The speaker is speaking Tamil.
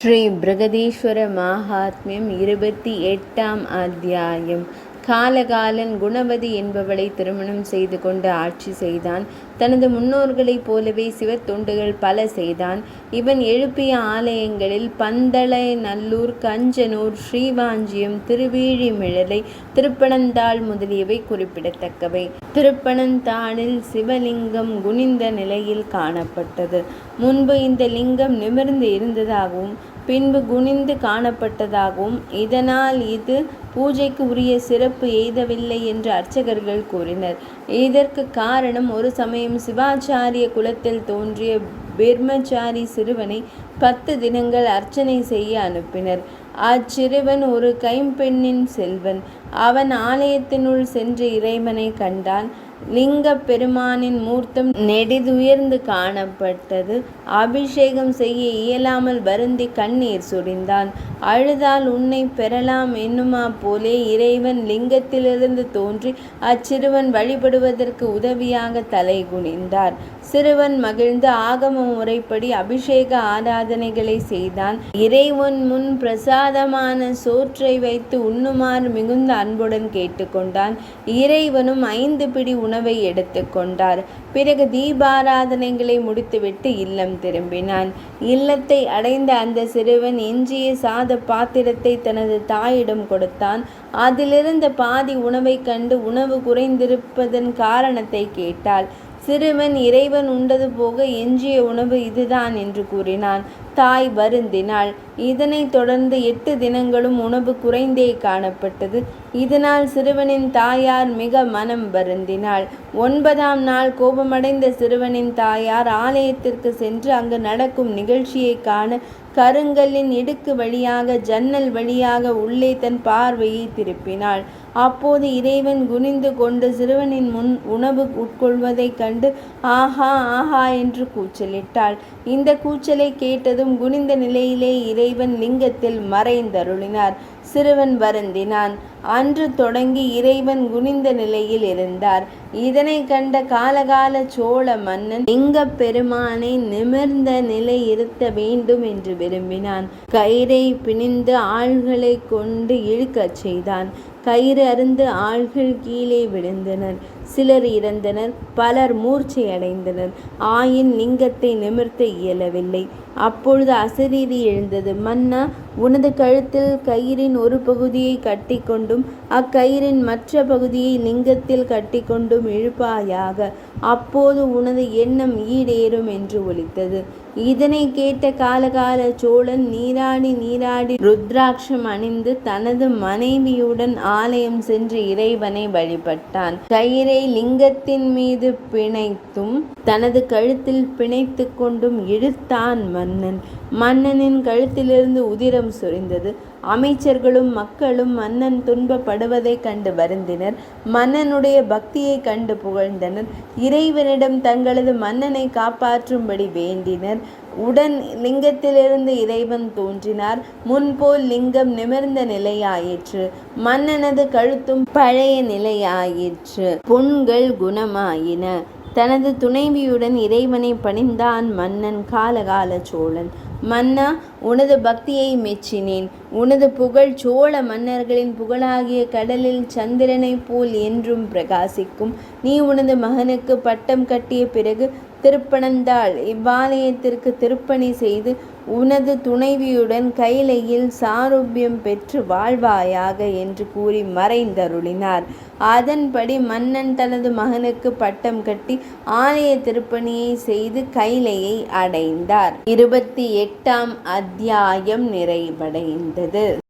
ஸ்ரீ பிரகதீஸ்வர மாஹாத்மியம் 28ஆம் அத்தியாயம். காலகாலன் குணவதி என்பவளை திருமணம் செய்து கொண்டு ஆட்சி செய்தான். தனது முன்னோர்களைப் போலவே சிவத்தொண்டுகள் பல செய்தான். இவன் எழுப்பிய ஆலயங்களில் பந்தளை, நல்லூர், கஞ்சனூர், ஸ்ரீவாஞ்சியம், திருவீழிமிழலை, திருப்பனந்தாள் முதலியவை குறிப்பிடத்தக்கவை. திருப்பனந்தாளில் சிவலிங்கம் குனிந்த நிலையில் காணப்பட்டது. முன்பு இந்த லிங்கம் நிமிர்ந்து இருந்ததாகவும் பின்பு குனிந்து காணப்பட்டதாகவும் இதனால் இது பூஜைக்கு உரிய சிறப்பு எய்தவில்லை என்று அர்ச்சகர்கள் கூறினர். இதற்கு காரணம், ஒரு சமயம் சிவாச்சாரிய குலத்தில் தோன்றிய பிரம்மச்சாரி சிறுவனை 10 தினங்கள் அர்ச்சனை செய்ய அனுப்பினர். அச்சிறுவன் ஒரு கைம்பெண்ணின் செல்வன். அவன் ஆலயத்தினுள் சென்று இறைவனை கண்டான். லிங்க பெருமானின் மூர்த்தம் நெடிதுயர்ந்து காணப்பட்டது. அபிஷேகம் செய்ய இயலாமல் வருந்தி கண்ணீர் சொரிந்தான். அழுதால் உன்னை பெறலாம் என்னுமா போலே இறைவன் லிங்கத்திலிருந்து தோன்றி அச்சிறுவன் வழிபடுவதற்கு உதவியாக தலை குனிந்தார். சிறுவன் மகிழ்ந்து ஆகம முறைப்படி அபிஷேக ஆராதனைகளை செய்தான். இறைவன் முன் பிரசாதமான சோற்றை வைத்து உண்ணுமாறு மிகுந்த அன்புடன் கேட்டுக்கொண்டான். இறைவனும் 5 பிடி உணவை எடுத்துக்கொண்டார். பிறகு தீபாராதனைகளை முடித்துவிட்டு இல்லம் திரும்பினான். இல்லத்தை அடைந்த அந்த சிறுவன் எஞ்சிய சாத பாத்திரத்தை தனது தாயிடம் கொடுத்தான். அதிலிருந்த பாதி உணவை கண்டு உணவு குறைந்திருப்பதன் காரணத்தை கேட்டாள். சிறுவன் இறைவன் உண்டது போக எஞ்சிய உணவு இதுதான் என்று கூறினான். தாய் வருந்தினாள். இதனைத் தொடர்ந்து 8 தினங்களும் உணவு குறைந்தே காணப்பட்டது. இதனால் சிறுவனின் தாயார் மிக மனம் வருந்தினாள். 9ஆம் நாள் கோபமடைந்த சிறுவனின் தாயார் ஆலயத்திற்கு சென்று அங்கு நடக்கும் நிகழ்ச்சியை காண கருங்கல்லின் இடுக்கு வழியாக ஜன்னல் வழியாக உள்ளே தன் பார்வையை திருப்பினாள். அப்போது இறைவன் குனிந்து கொண்டு சிறுவனின் முன் உணவு உட்கொள்வதைக் கண்டு ஆஹா ஆஹா என்று கூச்சலிட்டாள். இந்த கூச்சலை கேட்டதும் குனிந்த நிலையிலே இறைவன் லிங்கத்தில் மறைந்தருளினார். சிறுவன் வருந்தினான். அன்று தொடங்கி இறைவன் குனிந்த நிலையில் இருந்தார். இதனை கண்ட காலகால சோழ மன்னன் லிங்க பெருமானை நிமிர்ந்த நிலை இருத்த வேண்டும் என்று விரும்பினான். கயிறை பிணிந்து ஆள்களை கொண்டு இழுக்கச் செய்தான். கயிறு அருந்து ஆள்கள் கீழே விழுந்தனர். சிலர் இறந்தனர், பலர் மூர்ச்சை அடைந்தனர். ஆயின் லிங்கத்தை நிமிர்த்த இயலவில்லை. அப்பொழுது அசரீரி எழுந்தது. மன்னா, உனது கழுத்தில் கயிறின் ஒரு பகுதியை கட்டி கொண்டும் அக்கயிறின் மற்ற பகுதியை லிங்கத்தில் கட்டி கொண்டும் இழுப்பாயாக. அப்போது உனது எண்ணம் ஈடேறும் என்று ஒலித்தது. இதனை கேட்ட காலகால சோழன் நீராடி ருத்ராட்சம் அணிந்து தனது மனைவியுடன் ஆலயம் சென்று இறைவனை வழிபட்டான். கயிறை லிங்கத்தின் மீது பிணைத்தும் தனது கழுத்தில் பிணைத்து கொண்டும் இழுத்தான் மன்னன். மன்னனின் கழுத்திலிருந்து உதிரம் சொரிந்தது. அமைச்சர்களும் மக்களும் மன்னன் துன்பப்படுவதைக் கண்டு வருந்தினர். மன்னனுடைய பக்தியை கண்டு புகழ்ந்தனர். இறைவனிடம் தங்களது மன்னனை காப்பாற்றும்படி வேண்டினர். உடன் லிங்கத்திலிருந்து இறைவன் தோன்றினார். முன்போல் லிங்கம் நிமிர்ந்த நிலையாயிற்று. மன்னனது கழுத்தும் பழைய நிலையாயிற்று. புண்கள் குணமாயின. தனது துணைவியுடன் இறைவனை பணிந்தான் மன்னன் காலகால சோழன். மன்னா, உனது பக்தியை மெச்சினேன். உனது புகழ் சோழ மன்னர்களின் புகழாகிய கடலில் சந்திரனைப் போல் என்றும் பிரகாசிக்கும். நீ உனது மகனுக்கு பட்டம் கட்டிய பிறகு திருப்பனந்தாள் இவ்வாலயத்திற்கு திருப்பணி செய்து உனது துணைவியுடன் கைலையில் சாருபியம் பெற்று வாழ்வாயாக என்று கூறி மறைந்தருளினார். அதன்படி மன்னன் தனது மகனுக்கு பட்டம் கட்டி ஆலய திருப்பணியை செய்து கைலையை அடைந்தார். 28ஆம் அத்தியாயம் நிறைவடைந்தது.